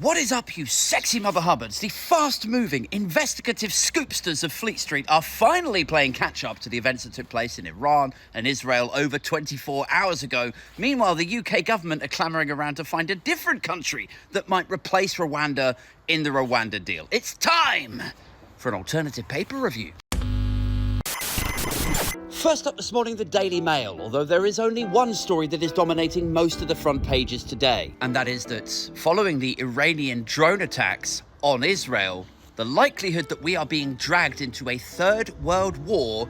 What is up, you sexy mother hubbards? The fast-moving, investigative scoopsters of Fleet Street are finally playing catch-up to the events that took place in Iran and Israel over 24 hours ago. Meanwhile, the UK government are clamouring around to find a different country that might replace Rwanda in the Rwanda deal. It's time for an alternative paper review. First up this morning, the Daily Mail, although there is only one story that is dominating most of the front pages today, and that is that following the Iranian drone attacks on Israel, the likelihood that we are being dragged into a third world war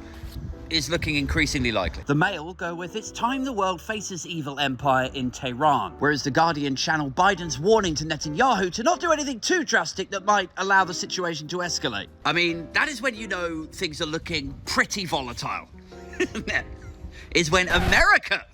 is looking increasingly likely. The Mail go with, it's time the world faces evil empire in Tehran, whereas The Guardian channel Biden's warning to Netanyahu to not do anything too drastic that might allow the situation to escalate. I mean, that is when you know things are looking pretty volatile. Is when America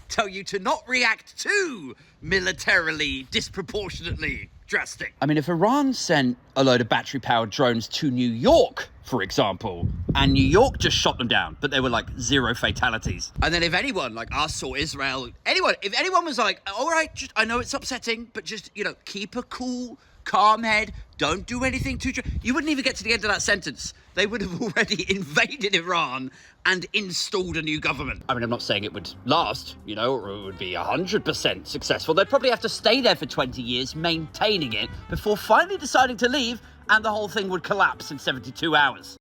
tell you to not react too militarily, disproportionately drastic. I mean, if Iran sent a load of battery-powered drones to New York, for example, and New York just shot them down, but there were like 0 fatalities. And then if anyone, like us or Israel, if anyone was like, all right, just, I know it's upsetting, but just, keep a cool, calm head, don't do anything too... You wouldn't even get to the end of that sentence. They would have already invaded Iran and installed a new government. I mean, I'm not saying it would last, or it would be 100% successful. They'd probably have to stay there for 20 years, maintaining it, before finally deciding to leave, and the whole thing would collapse in 72 hours.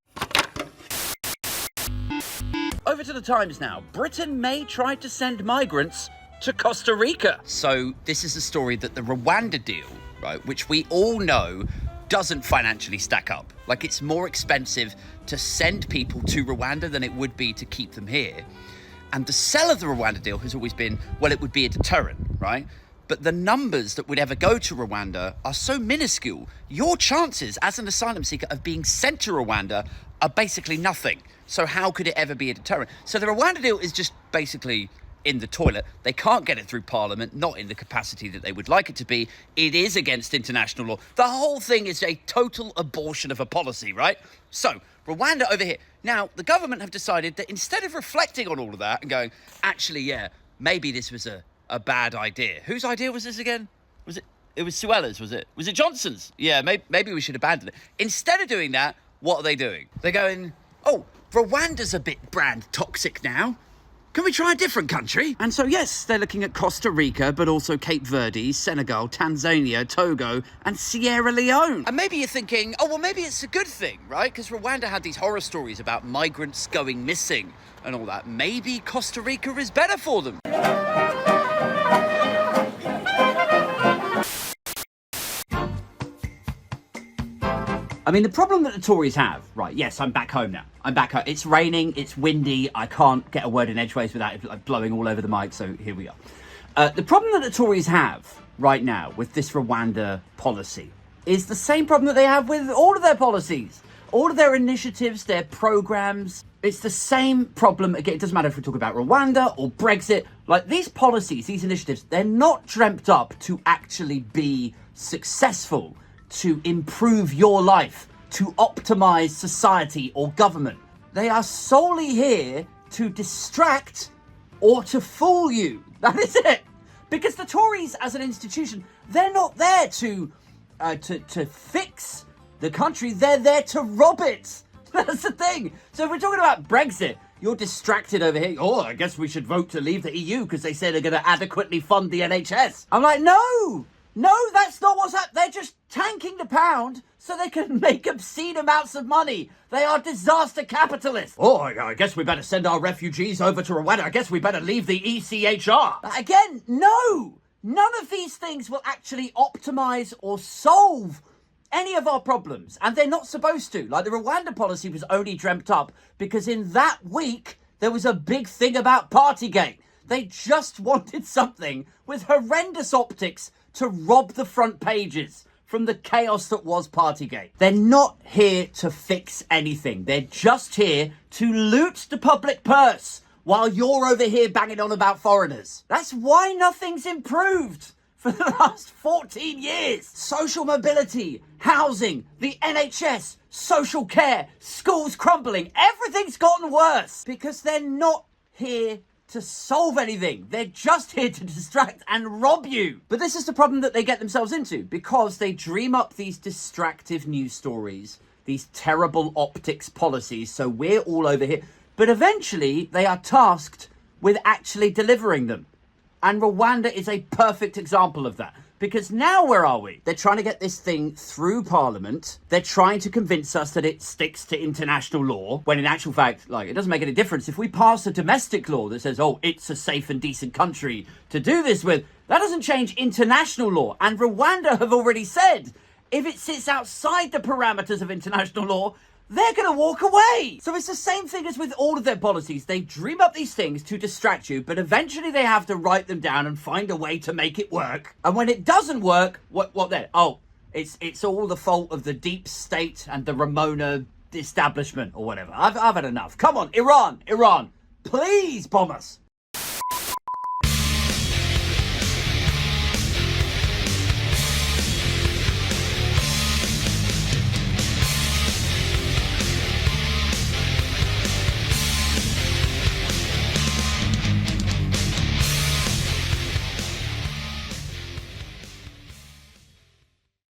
Over to the Times now. Britain may try to send migrants to Costa Rica. So this is a story that the Rwanda deal, right, which we all know doesn't financially stack up. Like, it's more expensive to send people to Rwanda than it would be to keep them here. And the sell of the Rwanda deal has always been, well, it would be a deterrent, right? But the numbers that would ever go to Rwanda are so minuscule. Your chances as an asylum seeker of being sent to Rwanda are basically nothing. So how could it ever be a deterrent? So the Rwanda deal is just basically in the toilet. They can't get it through Parliament, not in the capacity that they would like it to be. It is against international law. The whole thing is a total abortion of a policy, right? So, Rwanda over here. Now, the government have decided that instead of reflecting on all of that and going, actually, yeah, maybe this was a bad idea. Whose idea was this again? It was Suella's, was it? Was it Johnson's? Yeah, maybe we should abandon it. Instead of doing that, what are they doing? They're going, oh, Rwanda's a bit brand toxic now. Can we try a different country? And so, yes, they're looking at Costa Rica, but also Cape Verde, Senegal, Tanzania, Togo, and Sierra Leone. And maybe you're thinking, oh, well, maybe it's a good thing, right? Because Rwanda had these horror stories about migrants going missing and all that. Maybe Costa Rica is better for them. I mean, the problem that the Tories have, right, yes, I'm back home now. I'm back home. It's raining, it's windy, I can't get a word in edgeways without it like blowing all over the mic, so here we are. The problem that the Tories have right now with this Rwanda policy is the same problem that they have with all of their policies, all of their initiatives, their programmes. It's the same problem. Again, it doesn't matter if we talk about Rwanda or Brexit. Like, these policies, these initiatives, they're not dreamt up to actually be successful, to improve your life, to optimize society or government. They are solely here to distract or to fool you. That is it. Because the Tories as an institution, they're not there to fix the country. They're there to rob it. That's the thing. So if we're talking about Brexit, you're distracted over here. Oh, I guess we should vote to leave the EU because they say they're going to adequately fund the NHS. I'm like, no, that's not what's happening. They're just tanking the pound so they can make obscene amounts of money. They are disaster capitalists. Oh, I guess we better send our refugees over to Rwanda. I guess we better leave the ECHR. Again, no. None of these things will actually optimize or solve any of our problems. And they're not supposed to. Like, the Rwanda policy was only dreamt up because in that week, there was a big thing about Partygate. They just wanted something with horrendous optics to rob the front pages from the chaos that was Partygate. They're not here to fix anything. They're just here to loot the public purse while you're over here banging on about foreigners. That's why nothing's improved for the last 14 years. Social mobility, housing, the NHS, social care, schools crumbling. Everything's gotten worse because they're not here to solve anything. They're just here to distract and rob you. But this is the problem that they get themselves into, because they dream up these distractive news stories, these terrible optics policies, so we're all over here. But eventually they are tasked with actually delivering them. And Rwanda is a perfect example of that. Because now where are we? They're trying to get this thing through Parliament. They're trying to convince us that it sticks to international law, when in actual fact, like, it doesn't make any difference. If we pass a domestic law that says, oh, it's a safe and decent country to do this with, that doesn't change international law. And Rwanda have already said, if it sits outside the parameters of international law, they're going to walk away. So it's the same thing as with all of their policies. They dream up these things to distract you, but eventually they have to write them down and find a way to make it work. And when it doesn't work, what then? Oh, it's all the fault of the deep state and the Ramona establishment or whatever. I've had enough. Come on, Iran, please bomb us.